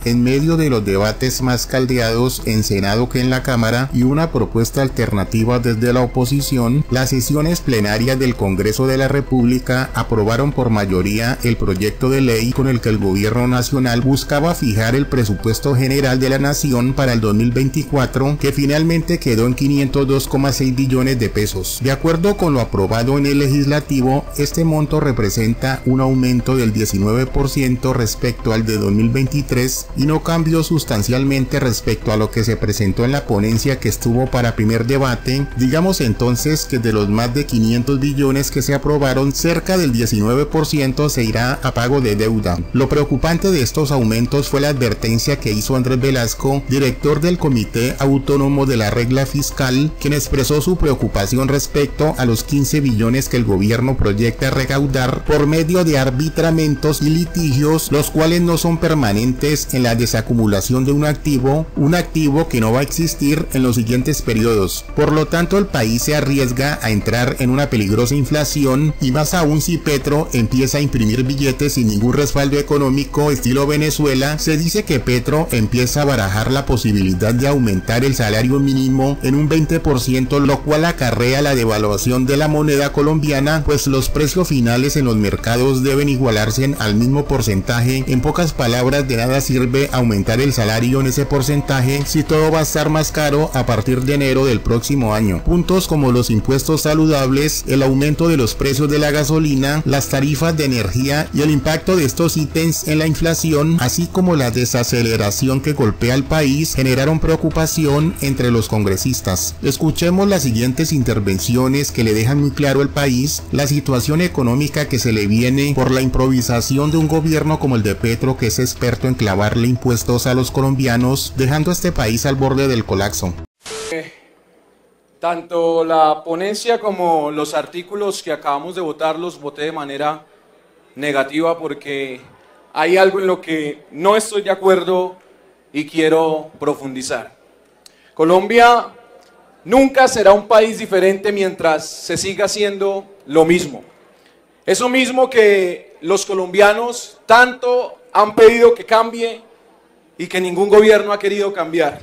en medio de los debates más caldeados en Senado que en la Cámara y una propuesta alternativa desde la oposición, las sesiones plenarias del Congreso de la República aprobaron por mayoría el proyecto de ley con el que el gobierno nacional buscaba fijar el presupuesto general de la nación para el 2024, que finalmente quedó en 502,6 billones de pesos. De acuerdo con lo aprobado en el legislativo, este monto representa un aumento del 19% respecto al de 2023 y no cambió sustancialmente respecto a lo que se presentó en la ponencia que estuvo para primer debate. Digamos entonces que de los más de 500 billones que se aprobaron, cerca del 19% se irá a pago de deuda. Lo preocupante de estos aumentos fue la advertencia que hizo Andrés Velasco, director del Comité Autónomo de la Regla Fiscal, quien expresó su preocupación respecto a los 15 billones que el gobierno proyecta recaudar por medio de arbitramentos y litigios, los cuales no son permanentes en la desacumulación de un activo que no va a existir en los siguientes periodos. Por lo tanto, el país se arriesga a entrar en una peligrosa inflación, y más aún si Petro empieza a imprimir billetes sin ningún respaldo económico estilo Venezuela. Se dice que Petro empieza a barajar la posibilidad de aumentar el salario mínimo en un 20%, lo cual acarrea la devaluación de la moneda colombiana, pues los precios finales en los mercados deben igualarse al mismo porcentaje. En pocas palabras, de nada sirve aumentar el salario en ese porcentaje si todo va a estar más caro a partir de enero del próximo año. Puntos como los impuestos saludables, el aumento de los precios de la gasolina, las tarifas de energía y el impacto de estos ítems en la inflación, así como la desaceleración que golpea al país, generaron preocupación entre los congresistas. Escuchemos las siguientes intervenciones que le dejan muy claro al país la situación económica que se le viene por la improvisación de un gobierno como el de Petro, que es experto en clavarle impuestos a los colombianos, dejando a este país al borde del colapso. Tanto la ponencia como los artículos que acabamos de votar los voté de manera negativa porque hay algo en lo que no estoy de acuerdo y quiero profundizar. Colombia nunca será un país diferente mientras se siga haciendo lo mismo. Eso mismo que los colombianos tanto han pedido que cambie y que ningún gobierno ha querido cambiar.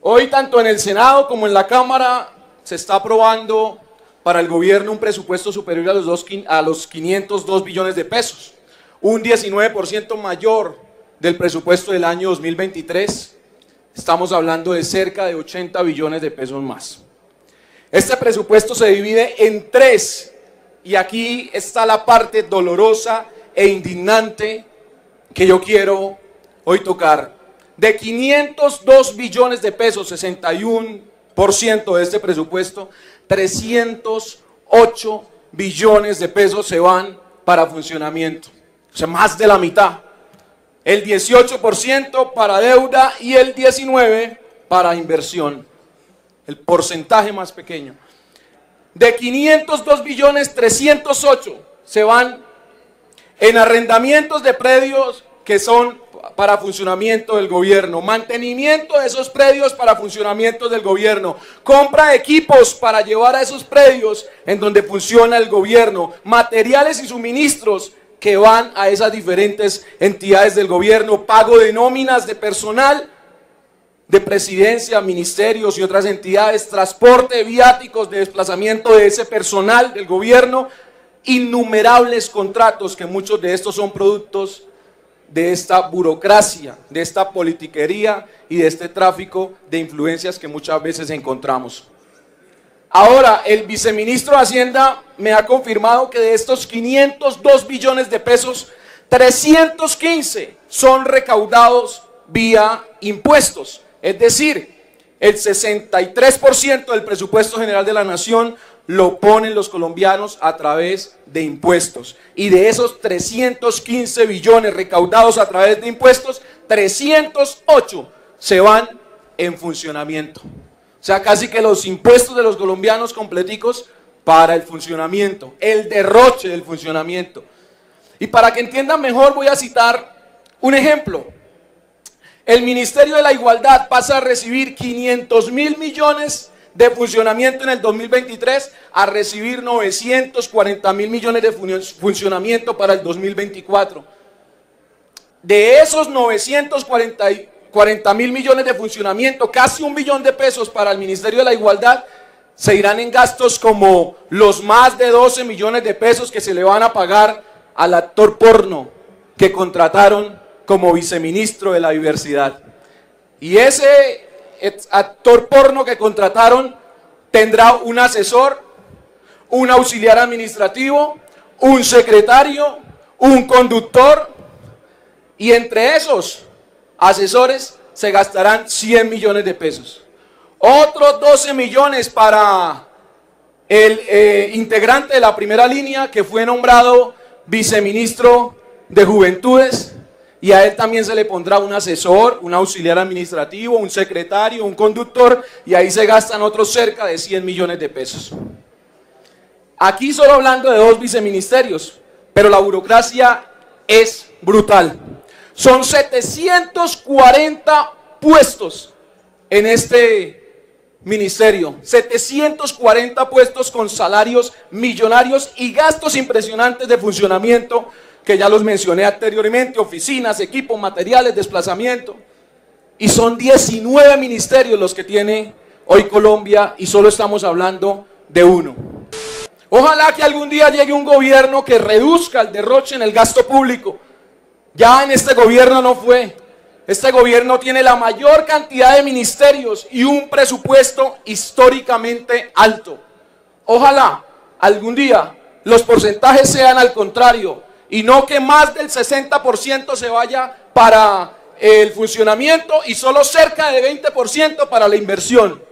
Hoy, tanto en el Senado como en la Cámara, se está aprobando para el gobierno un presupuesto superior a los 502 billones de pesos, un 19% mayor del presupuesto del año 2023. Estamos hablando de cerca de 80 billones de pesos más. Este presupuesto se divide en tres, y aquí está la parte dolorosa e indignante que yo quiero hoy tocar. De 502 billones de pesos, 61% de este presupuesto, 308 billones de pesos se van para funcionamiento, o sea, más de la mitad. El 18% para deuda y el 19% para inversión, el porcentaje más pequeño. De 502 billones, 308 se van en arrendamientos de predios que son para funcionamiento del gobierno, mantenimiento de esos predios para funcionamiento del gobierno, compra de equipos para llevar a esos predios en donde funciona el gobierno, materiales y suministros que van a esas diferentes entidades del gobierno, pago de nóminas de personal de presidencia, ministerios y otras entidades, transporte de viáticos de desplazamiento de ese personal del gobierno, innumerables contratos que muchos de estos son productos de esta burocracia, de esta politiquería y de este tráfico de influencias que muchas veces encontramos. Ahora, el viceministro de Hacienda me ha confirmado que de estos 502 billones de pesos, 315 son recaudados vía impuestos, es decir, el 63% del presupuesto general de la nación lo ponen los colombianos a través de impuestos, y de esos 315 billones recaudados a través de impuestos, 308 se van en funcionamiento. O sea, casi que los impuestos de los colombianos completicos para el funcionamiento, el derroche del funcionamiento. Y para que entiendan mejor voy a citar un ejemplo. El Ministerio de la Igualdad pasa a recibir 500.000 millones de funcionamiento en el 2023 a recibir 940.000 millones de funcionamiento para el 2024. de esos 940 mil millones de funcionamiento, casi 1 billón de pesos para el Ministerio de la Igualdad, se irán en gastos como los más de 12 millones de pesos que se le van a pagar al actor porno que contrataron como viceministro de la diversidad. Y ese actor porno que contrataron tendrá un asesor, un auxiliar administrativo, un secretario, un conductor, y entre esos asesores se gastarán 100 millones de pesos. Otros 12 millones para el integrante de la primera línea que fue nombrado viceministro de Juventudes, y a él también se le pondrá un asesor, un auxiliar administrativo, un secretario, un conductor, y ahí se gastan otros cerca de 100 millones de pesos. Aquí solo hablando de 2 viceministerios, pero la burocracia es brutal. Son 740 puestos en este ministerio, 740 puestos con salarios millonarios y gastos impresionantes de funcionamiento, que ya los mencioné anteriormente: oficinas, equipos, materiales, desplazamiento. Y son 19 ministerios los que tiene hoy Colombia, y solo estamos hablando de uno. Ojalá que algún día llegue un gobierno que reduzca el derroche en el gasto público. Ya en este gobierno no fue. Este gobierno tiene la mayor cantidad de ministerios y un presupuesto históricamente alto. Ojalá algún día los porcentajes sean al contrario, y no que más del 60% se vaya para el funcionamiento y solo cerca de 20% para la inversión.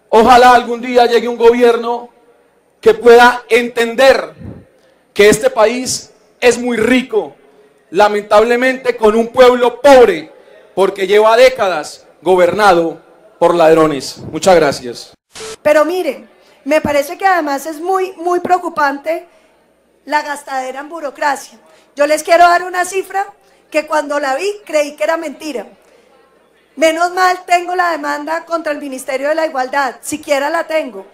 Ojalá algún día llegue un gobierno que pueda entender que este país es muy rico, lamentablemente con un pueblo pobre, porque lleva décadas gobernado por ladrones. Muchas gracias. Pero miren, me parece que además es muy preocupante la gastadera en burocracia. Yo les quiero dar una cifra que cuando la vi creí que era mentira. Menos mal tengo la demanda contra el Ministerio de la Igualdad, siquiera la tengo,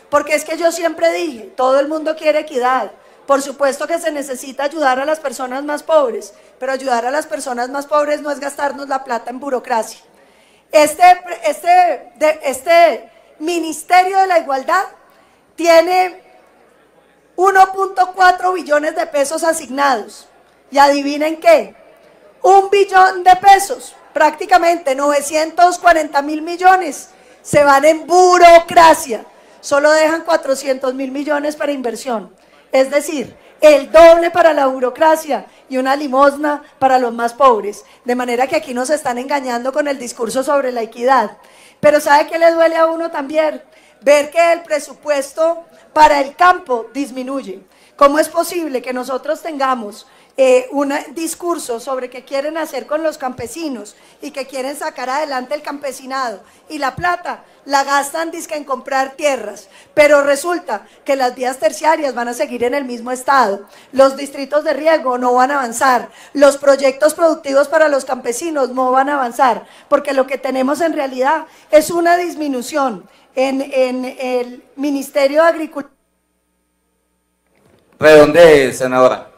porque es que yo siempre dije, todo el mundo quiere equidad. Por supuesto que se necesita ayudar a las personas más pobres, pero ayudar a las personas más pobres no es gastarnos la plata en burocracia. Este Ministerio de la Igualdad tiene 1.4 billones de pesos asignados. Y adivinen qué, 1 billón de pesos, prácticamente 940 mil millones, se van en burocracia. Solo dejan 400 mil millones para inversión. Es decir, el doble para la burocracia y una limosna para los más pobres. De manera que aquí nos están engañando con el discurso sobre la equidad. Pero ¿sabe qué le duele a uno también? Ver que el presupuesto para el campo disminuye. ¿Cómo es posible que nosotros tengamos un discurso sobre qué quieren hacer con los campesinos y que quieren sacar adelante el campesinado, y la plata la gastan dizque en comprar tierras, pero resulta que las vías terciarias van a seguir en el mismo estado, los distritos de riego no van a avanzar, los proyectos productivos para los campesinos no van a avanzar, porque lo que tenemos en realidad es una disminución en el Ministerio de Agricultura. Redondee, senadora.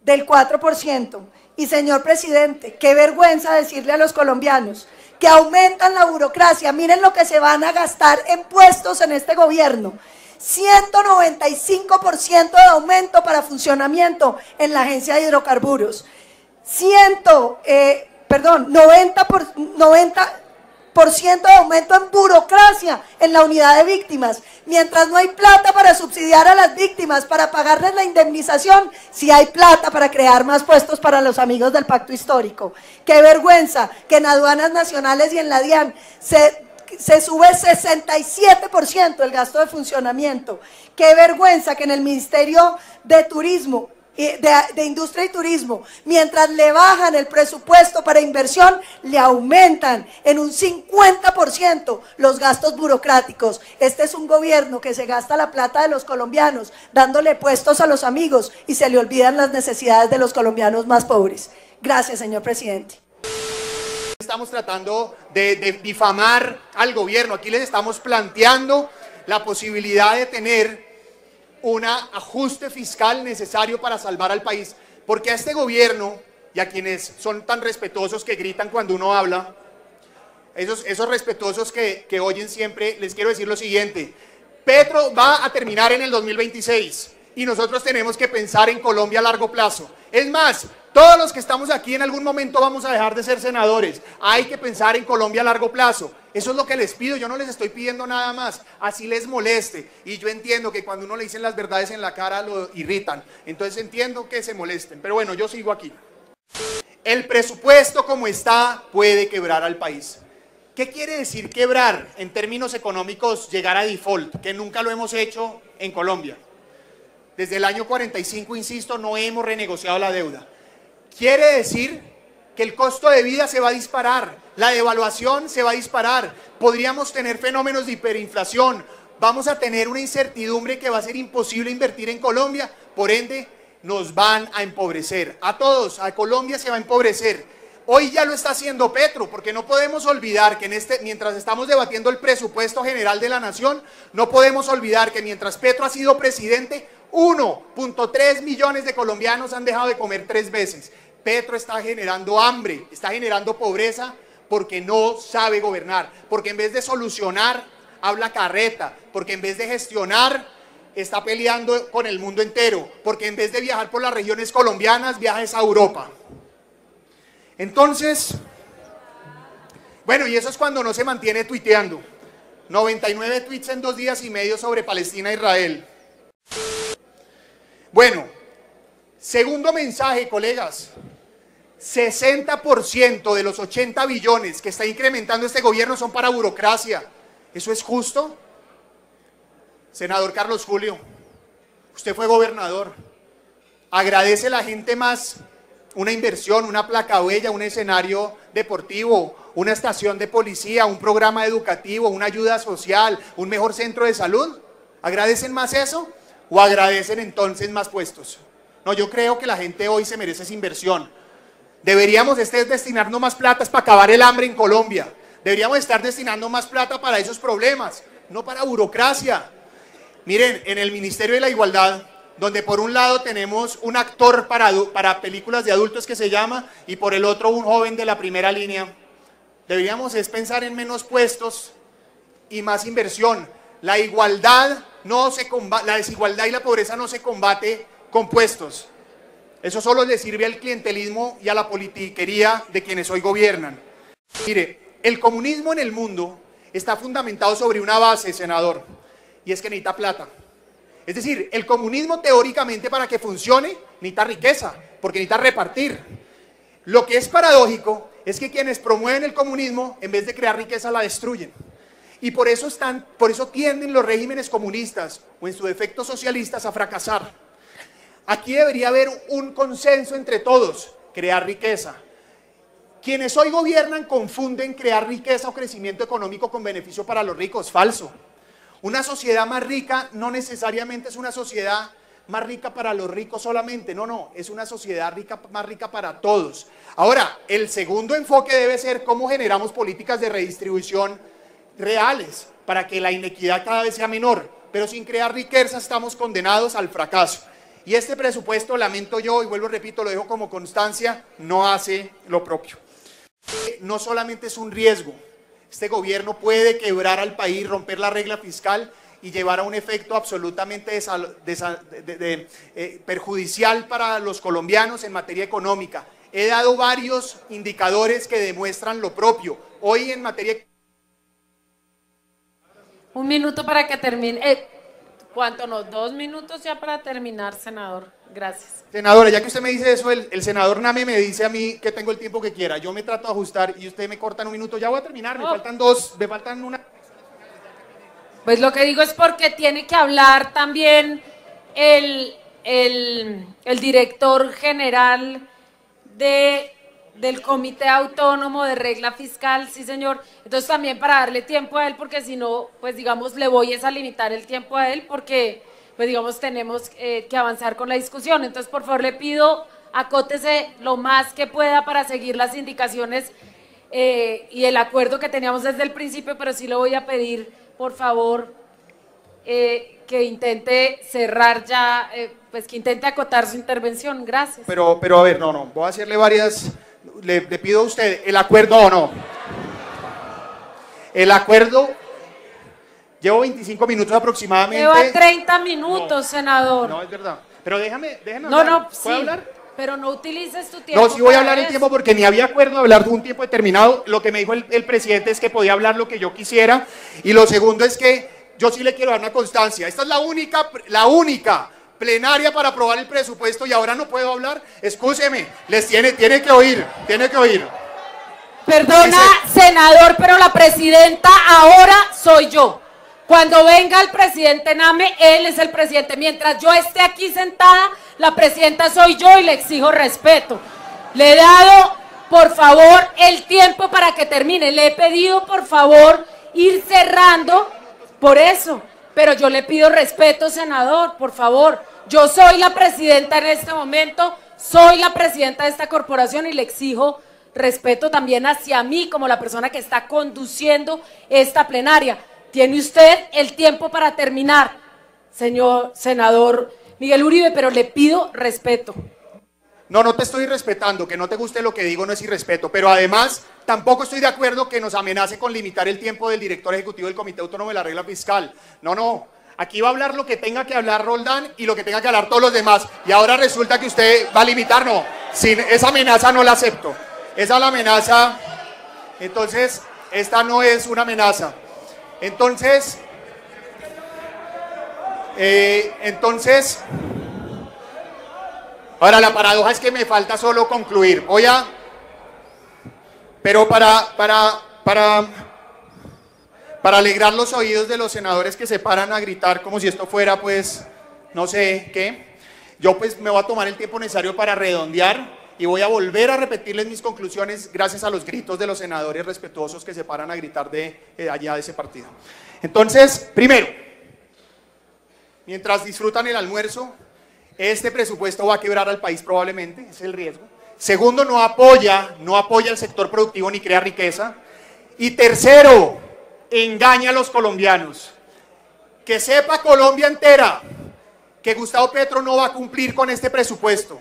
Del 4%. Y señor presidente, qué vergüenza decirle a los colombianos que aumentan la burocracia. Miren lo que se van a gastar en puestos en este gobierno. 195% de aumento para funcionamiento en la Agencia de Hidrocarburos. 90% de aumento en burocracia en la unidad de víctimas. Mientras no hay plata para subsidiar a las víctimas, para pagarles la indemnización, sí hay plata para crear más puestos para los amigos del pacto histórico. Qué vergüenza que en aduanas nacionales y en la DIAN se sube 67% el gasto de funcionamiento. Qué vergüenza que en el Ministerio de Turismo, de Industria y Turismo, mientras le bajan el presupuesto para inversión, le aumentan en un 50% los gastos burocráticos. Este es un gobierno que se gasta la plata de los colombianos dándole puestos a los amigos y se le olvidan las necesidades de los colombianos más pobres. Gracias, señor presidente. Estamos tratando de difamar al gobierno. Aquí les estamos planteando la posibilidad de tener un ajuste fiscal necesario para salvar al país, porque a este gobierno y a quienes son tan respetuosos que gritan cuando uno habla, esos respetuosos que oyen siempre, les quiero decir lo siguiente: Petro va a terminar en el 2026 y nosotros tenemos que pensar en Colombia a largo plazo. Es más, todos los que estamos aquí en algún momento vamos a dejar de ser senadores. Hay que pensar en Colombia a largo plazo. Eso es lo que les pido, yo no les estoy pidiendo nada más, así les moleste. Y yo entiendo que cuando uno le dicen las verdades en la cara lo irritan, entonces entiendo que se molesten, pero bueno, yo sigo aquí. El presupuesto como está puede quebrar al país. ¿Qué quiere decir quebrar? En términos económicos, llegar a default, que nunca lo hemos hecho en Colombia. Desde el año 45, insisto, no hemos renegociado la deuda. Quiere decir que el costo de vida se va a disparar, la devaluación se va a disparar, podríamos tener fenómenos de hiperinflación, vamos a tener una incertidumbre que va a ser imposible invertir en Colombia, por ende nos van a empobrecer. A todos, a Colombia se va a empobrecer. Hoy ya lo está haciendo Petro, porque no podemos olvidar que mientras estamos debatiendo el presupuesto general de la nación, no podemos olvidar que mientras Petro ha sido presidente, 1.3 millones de colombianos han dejado de comer 3 veces. Petro está generando hambre, está generando pobreza porque no sabe gobernar, porque en vez de solucionar, habla carreta, porque en vez de gestionar, está peleando con el mundo entero, porque en vez de viajar por las regiones colombianas, viaja a Europa. Entonces, bueno, y eso es cuando no se mantiene tuiteando. 99 tweets en 2 días y medio sobre Palestina e Israel. Bueno, segundo mensaje, colegas. 60% de los 80 billones que está incrementando este gobierno son para burocracia. ¿Eso es justo? Senador Carlos Julio, usted fue gobernador. ¿Agradece a la gente más una inversión, una placa bella, un escenario deportivo, una estación de policía, un programa educativo, una ayuda social, un mejor centro de salud? ¿Agradecen más eso o agradecen entonces más puestos? No, yo creo que la gente hoy se merece esa inversión. Deberíamos destinarnos más plata para acabar el hambre en Colombia. Deberíamos estar destinando más plata para esos problemas, no para burocracia. Miren, en el Ministerio de la Igualdad, donde por un lado tenemos un actor para películas de adultos que se llama, y por el otro un joven de la primera línea, deberíamos pensar en menos puestos y más inversión. La igualdad no se combate, la desigualdad y la pobreza no se combate con puestos. Eso solo le sirve al clientelismo y a la politiquería de quienes hoy gobiernan. Mire, el comunismo en el mundo está fundamentado sobre una base, senador, y es que necesita plata. Es decir, el comunismo teóricamente para que funcione necesita riqueza, porque necesita repartir. Lo que es paradójico es que quienes promueven el comunismo, en vez de crear riqueza, la destruyen. Y por eso tienden los regímenes comunistas, o en su defecto socialistas, a fracasar. Aquí debería haber un consenso entre todos, crear riqueza. Quienes hoy gobiernan confunden crear riqueza o crecimiento económico con beneficio para los ricos. Falso. Una sociedad más rica no necesariamente es una sociedad más rica para los ricos solamente. No, es una sociedad más rica para todos. Ahora, el segundo enfoque debe ser cómo generamos políticas de redistribución reales para que la inequidad cada vez sea menor. Pero sin crear riqueza estamos condenados al fracaso. Y este presupuesto, lamento yo, y vuelvo, repito, lo dejo como constancia, no hace lo propio. No solamente es un riesgo, este gobierno puede quebrar al país, romper la regla fiscal y llevar a un efecto absolutamente perjudicial para los colombianos en materia económica. He dado varios indicadores que demuestran lo propio. Hoy en materia... Un minuto para que termine. ¿Cuánto nos? 2 minutos ya para terminar, senador. Gracias. Senadora, ya que usted me dice eso, el senador Name me dice a mí que tengo el tiempo que quiera. Yo me trato de ajustar y usted me corta en 1 minuto. Ya voy a terminar, me faltan 2, me faltan una. Pues lo que digo es porque tiene que hablar también el director general del Comité Autónomo de Regla Fiscal, sí señor. Entonces también para darle tiempo a él, porque si no, pues digamos, le voy a limitar el tiempo a él, porque pues digamos tenemos que avanzar con la discusión. Entonces por favor le pido, acótese lo más que pueda para seguir las indicaciones y el acuerdo que teníamos desde el principio, pero sí le voy a pedir, por favor, que que intente cerrar ya, pues que intente acotar su intervención. Gracias. Pero a ver, no, voy a hacerle varias, le pido a usted, el acuerdo, no. El acuerdo, llevo 25 minutos aproximadamente. Lleva 30 minutos, senador. No, es verdad. Pero déjame No, hablar. sí, ¿Puedo hablar? pero no utilices tu tiempo. No, sí voy a hablar para el eso. tiempo porque ni había acuerdo de hablar de un tiempo determinado. Lo que me dijo el presidente es que podía hablar lo que yo quisiera. Y lo segundo es que yo sí le quiero dar una constancia. Esta es la única plenaria para aprobar el presupuesto y ahora no puedo hablar. Excúseme, tiene que oír. Perdona, senador, pero la presidenta ahora soy yo. Cuando venga el presidente Name, él es el presidente. Mientras yo esté aquí sentada, la presidenta soy yo y le exijo respeto. Le he dado, por favor, el tiempo para que termine. Le he pedido, por favor, ir cerrando por eso. Pero yo le pido respeto, senador, por favor. Yo soy la presidenta en este momento, soy la presidenta de esta corporación y le exijo respeto también hacia mí como la persona que está conduciendo esta plenaria. Tiene usted el tiempo para terminar, señor senador Miguel Uribe, pero le pido respeto. No te estoy respetando, que no te guste lo que digo no es irrespeto, pero además tampoco estoy de acuerdo que nos amenace con limitar el tiempo del director ejecutivo del Comité Autónomo de la Regla Fiscal. No, aquí va a hablar lo que tenga que hablar Roldán y lo que tenga que hablar todos los demás, y ahora resulta que usted va a limitar, no, sin esa amenaza no la acepto, esa es la amenaza, entonces esta no es una amenaza. Entonces, ahora la paradoja es que me falta solo concluir. Pero para alegrar los oídos de los senadores que se paran a gritar como si esto fuera, pues, no sé qué, yo pues me voy a tomar el tiempo necesario para redondear y voy a volver a repetirles mis conclusiones gracias a los gritos de los senadores respetuosos que se paran a gritar de allá de ese partido. Entonces, primero, mientras disfrutan el almuerzo, este presupuesto va a quebrar al país probablemente, ese es el riesgo. Segundo, no apoya el sector productivo ni crea riqueza. Y tercero, engaña a los colombianos. Que sepa Colombia entera que Gustavo Petro no va a cumplir con este presupuesto.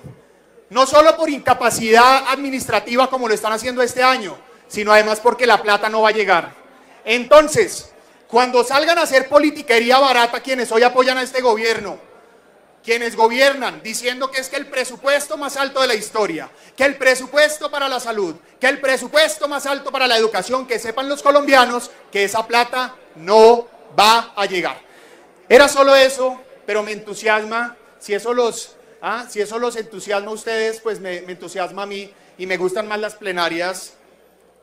No solo por incapacidad administrativa como lo están haciendo este año, sino además porque la plata no va a llegar. Entonces, cuando salgan a hacer politiquería barata quienes hoy apoyan a este gobierno, quienes gobiernan diciendo que es que el presupuesto más alto de la historia, que el presupuesto para la salud, que el presupuesto más alto para la educación, que sepan los colombianos que esa plata no va a llegar. Era solo eso, pero me entusiasma, si eso los entusiasma a ustedes, pues me entusiasma a mí y me gustan más las plenarias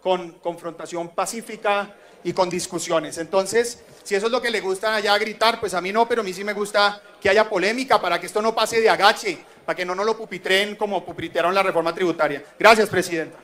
con confrontación pacífica y con discusiones. Entonces, si eso es lo que le gusta allá a gritar, pues a mí no, pero a mí sí me gusta que haya polémica para que esto no pase de agache, para que no nos lo pupitreen como pupitraron la reforma tributaria. Gracias, presidenta.